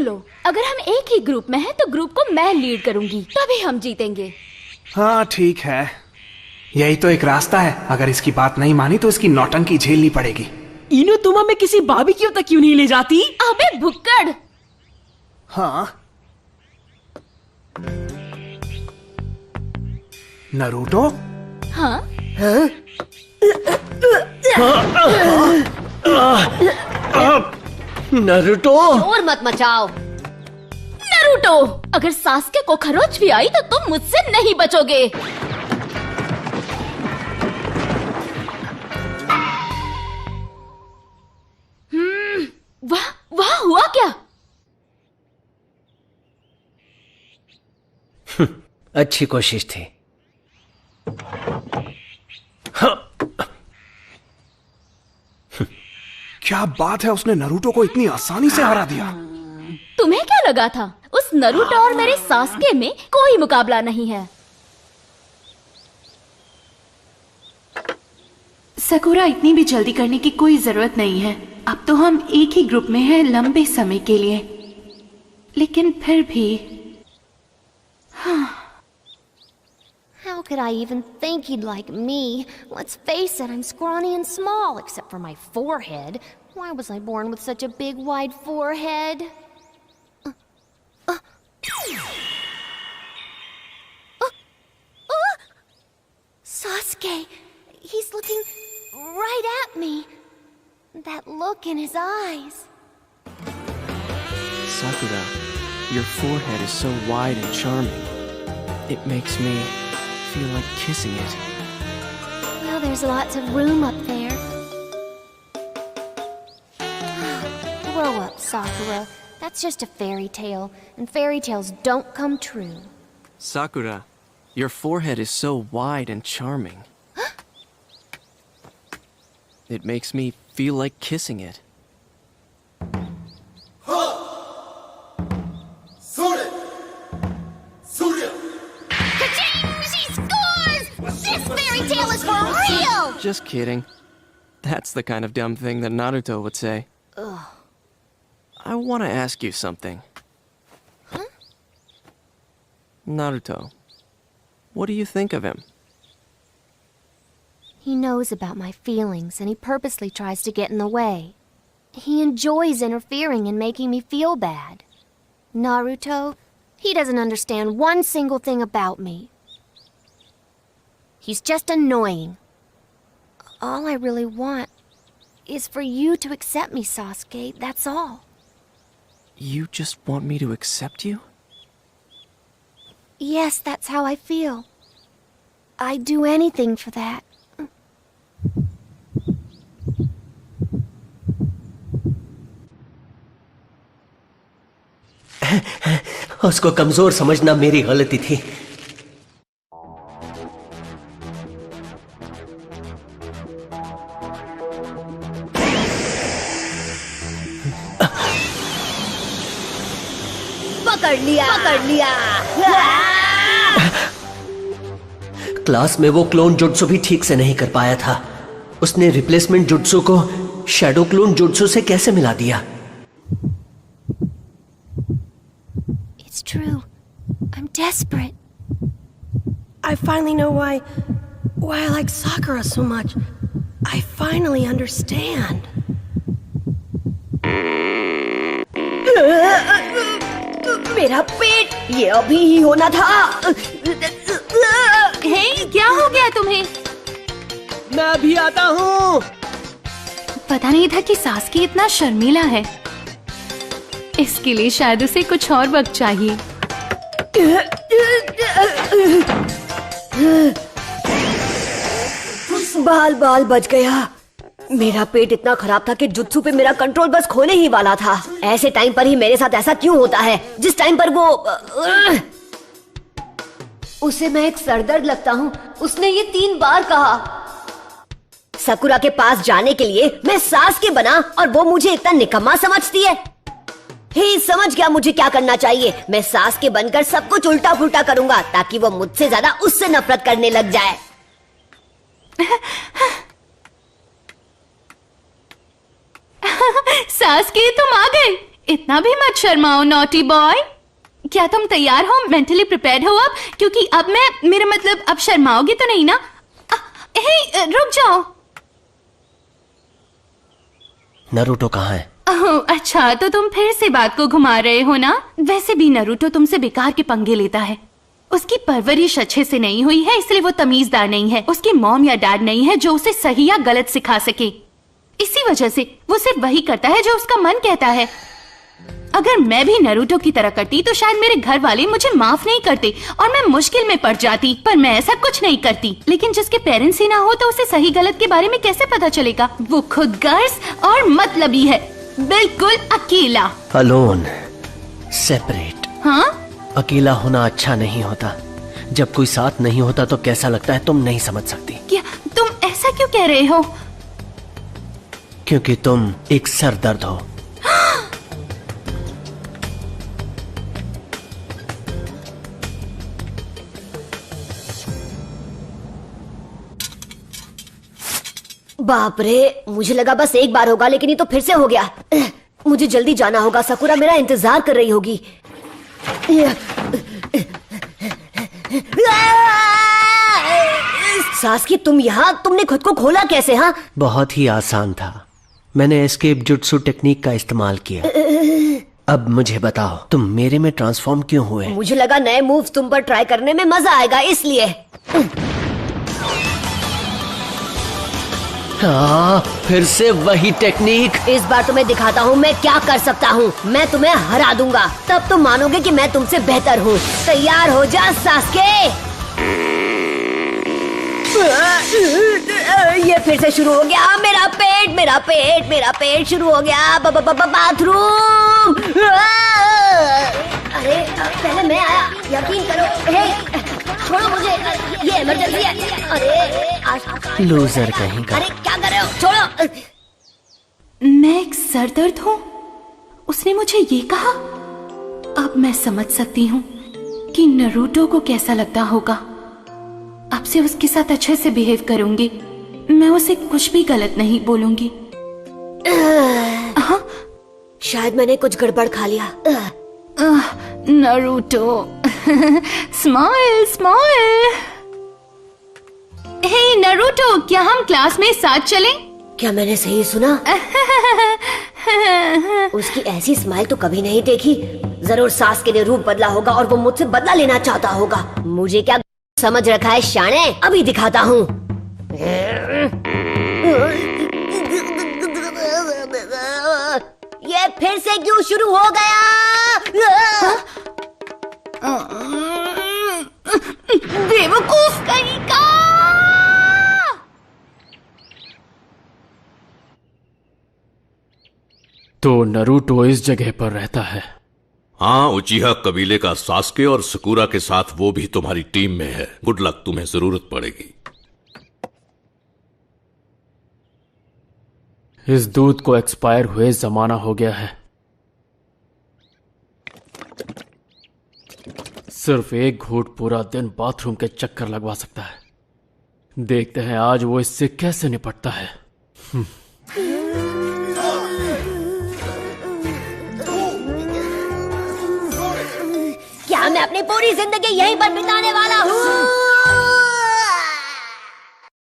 सुन लो, अगर हम एक ही ग्रुप में हैं तो ग्रुप को मैं लीड करूंगी, तभी हम जीतेंगे। हाँ ठीक है, यही तो एक रास्ता है। अगर इसकी बात नहीं मानी तो इसकी नौटंकी झेलनी पड़ेगी। इनो तुम हमें किसी बारबेक्यू तक क्यों नहीं ले जाती? अबे भुक्कड़। हाँ नरूटो। हाँ नरूटो शोर मत मचाओ। नरूटो, अगर सास्के को खरोच भी आई तो तुम मुझसे नहीं बचोगे। वाह वाह, हुआ क्या? अच्छी कोशिश थी। क्या बात है, उसने नरूटो को इतनी आसानी से हरा दिया। तुम्हें क्या लगा था? उस नरूटो और मेरे सास्के में कोई मुकाबला नहीं है। सकुरा, इतनी भी जल्दी करने की कोई जरूरत नहीं है। अब तो हम एक ही ग्रुप में हैं लंबे समय के लिए, लेकिन फिर भी How could I even think he'd like me? Let's face it, I'm scrawny and small, except for my forehead. Why was I born with such a big, wide forehead? Sasuke! He's looking right at me. That look in his eyes. Sakura, your forehead is so wide and charming. It makes me feel like kissing it. Well, there's lots of room up there. Grow up, Sakura. That's just a fairy tale, and fairy tales don't come true. Sakura, your forehead is so wide and charming. It makes me feel like kissing it. Ka-ching! She scores! This fairy tale is for real! Just kidding. That's the kind of dumb thing that Naruto would say. Ugh. I want to ask you something. Huh? Naruto, what do you think of him? He knows about my feelings, and he purposely tries to get in the way. He enjoys interfering and making me feel bad. Naruto, he doesn't understand one single thing about me. He's just annoying. All I really want is for you to accept me, Sasuke, that's all. You just want me to accept you? Yes, that's how I feel. I'd do anything for that. उसको कमजोर समझना मेरी गलती थी। पकड़ लिया, पकड़ लिया। क्लास में वो क्लोन जुट्सु भी ठीक से नहीं कर पाया था। उसने रिप्लेसमेंट जुट्सु को शैडो क्लोन जुट्सु से कैसे मिला दिया? It's true. I'm desperate. I finally know why I like Sakura so much. I finally understand. मेरा पेट, ये अभी ही होना था। हे, क्या हो गया तुम्हें? मैं भी आता हूँ। पता नहीं था कि सास्की इतना शर्मीला है। इसके लिए शायद उसे कुछ और वक्त चाहिए। बाल बाल बच गया। मेरा पेट इतना खराब था कि जुत्सु पे मेरा कंट्रोल बस खोने ही वाला था। ऐसे टाइम पर ही मेरे साथ ऐसा क्यों होता है, जिस टाइम पर वो उसे मैं एक सरदर्द लगता हूँ। उसने ये 3 बार कहा। सकुरा के पास जाने के लिए मैं सास्के बना और वो मुझे इतना निकम्मा समझती है। हे, समझ गया मुझे क्या करना चाहिए। मैं सास्के बनकर सब कुछ उल्टा पुल्टा करूंगा ताकि वो मुझसे ज्यादा उससे नफरत करने लग जाए। सास्के, तुम आ गए। इतना भी मत शर्माओ नॉटी बॉय। क्या तुम तैयार हो, मेंटली प्रिपेयर्ड हो अब? क्योंकि अब मेरा मतलब अब शर्माओगे तो नहीं ना? हे रुक जाओ। नरूटो कहाँ है? अच्छा, तो तुम फिर से बात को घुमा रहे हो ना? वैसे भी नरूटो तुमसे बेकार के पंगे लेता है। उसकी परवरिश अच्छे से नहीं हुई है, इसलिए वो तमीजदार नहीं है। उसकी मॉम या डैड नहीं है जो उसे सही या गलत सिखा सके। इसी वजह से वो सिर्फ वही करता है जो उसका मन कहता है। अगर मैं भी नरूटो की तरह करती तो शायद मेरे घर वाले मुझे माफ नहीं करते और मैं मुश्किल में पड़ जाती, पर मैं ऐसा कुछ नहीं करती। लेकिन जिसके पेरेंट्स ही ना हो तो उसे सही गलत के बारे में कैसे पता चलेगा? वो खुद गर्ल्स और मतलबी है, बिल्कुल अकेला। Alone, separate. हाँ, अकेला होना अच्छा नहीं होता। जब कोई साथ नहीं होता तो कैसा लगता है तुम नहीं समझ सकती। क्या तुम ऐसा क्यों कह रहे हो? क्योंकि तुम एक सरदर्द हो। बाप रे, मुझे लगा बस एक बार होगा, लेकिन ये तो फिर से हो गया। मुझे जल्दी जाना होगा, सकुरा मेरा इंतजार कर रही होगी। सास्की, तुम यहाँ? तुमने खुद को खोला कैसे? हाँ, बहुत ही आसान था। मैंने एस्केप जुट्सु टेक्निक का इस्तेमाल किया। अब मुझे बताओ, तुम मेरे में ट्रांसफॉर्म क्यों हुए? मुझे लगा नए मूव्स तुम पर ट्राई करने में मजा आएगा, इसलिए। हाँ, फिर से वही टेक्निक। इस बार तुम्हें दिखाता हूँ मैं क्या कर सकता हूँ। मैं तुम्हें हरा दूंगा, तब तुम मानोगे कि मैं तुमसे बेहतर हूँ। तैयार हो जा सास्के। ये फिर से शुरू हो गया। मेरा पेट शुरू हो गया। बाथरूम। अरे पहले मैं आया, यकीन करो। हे, छोड़ो मुझे, ये इमरजेंसी है। अरे लूजर कहीं का। अरे क्या कर रहे हो? छोड़ो। मैं एक सरदर्द हूँ? उसने मुझे ये कहा? अब मैं समझ सकती हूँ कि नरूटो को कैसा लगता होगा। अब से उसके साथ अच्छे से बिहेव करूंगी। मैं उसे कुछ भी गलत नहीं बोलूंगी। शायद मैंने कुछ गड़बड़ खा लिया। Naruto, smile smile. Hey Naruto, क्या हम क्लास में साथ चलें? क्या मैंने सही सुना? उसकी ऐसी स्माइल तो कभी नहीं देखी। जरूर सास्के ने रूप बदला होगा और वो मुझसे बदला लेना चाहता होगा। मुझे क्या समझ रखा है शाने? अभी दिखाता हूँ। ये फिर से क्यों शुरू हो गया? बेवकूफ कहीं का। तो नरूटो इस जगह पर रहता है? हाँ, उचिहा कबीले का सास्के और सकुरा के साथ वो भी तुम्हारी टीम में है। गुड लक, तुम्हें जरूरत पड़ेगी। इस दूध को एक्सपायर हुए जमाना हो गया है। सिर्फ एक घूंट पूरा दिन बाथरूम के चक्कर लगवा सकता है। देखते हैं आज वो इससे कैसे निपटता है। क्या मैं अपनी पूरी जिंदगी यहीं पर बिताने वाला हूँ?